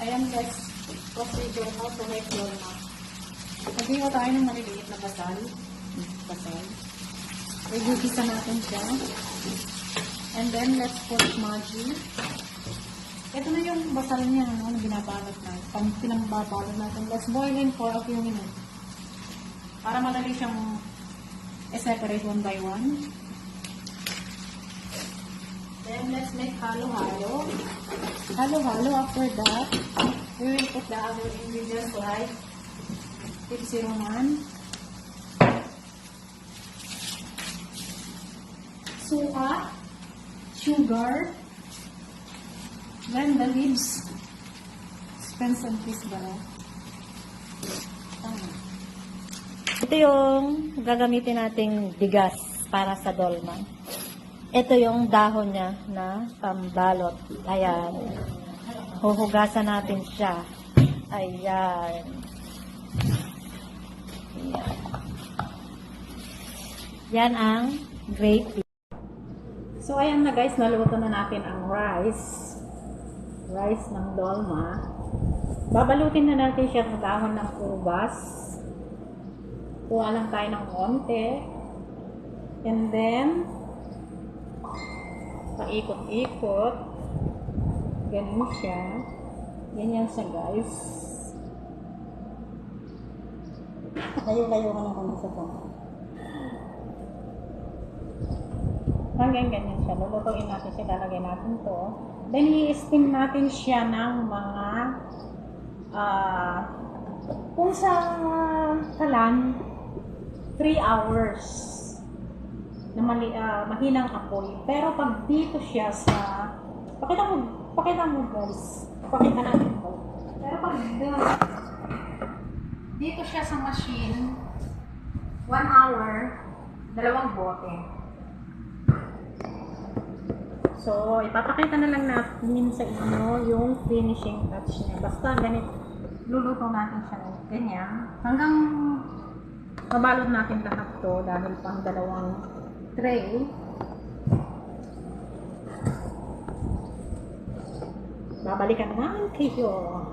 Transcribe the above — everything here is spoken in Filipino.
Ayan guys, procedure how to make dolma. Naghiwa tayo ng maliliit na basal. Basal. Igugisa natin siya. And then, let's put Maggi. Ito na yung basal niya, no, na binabalot na. Pag pinambabalot natin, let's boil in for a few minutes. Para madali siyang i-separate one by one. Then, let's make halo-halo. Halo-halo. After that, we will put the other ingredients like Tipsy Roman, suka, sugar, then the leaves, spence and peas ba? Ito yung gagamitin nating bigas para sa dolma. Ito yung dahon niya na pambalot. Ayan. Huhugasan natin siya. Ayan. Ayan. Yan ang grape. So, ayan na guys, naluto na natin ang rice. Rice ng dolma. Babalutin na natin siya ng dahon ng ubas. Kuha lang tayo ng konti. And then, paikot-ikot. Ganun siya. Ganyan siya guys. Layo-layo ka na kung gusto ko. Hanggang ganyan siya. Lulutuin natin siya. Lalagay natin to. Then, i-steam natin siya ng mga kung sa kalan 3 hours na mahinang apoy. Pero pag dito siya sa pakita mo guys. Pakita natin to. Pero pag dito siya sa machine 1 hour, 2 bote. So, ipapakita na lang natin sa inyo yung finishing touch niya. Basta ganito, luluto natin siya ng ganyan. Hanggang mabalot natin lahat to dahil pang 2 tray. Babalikan namin kayo.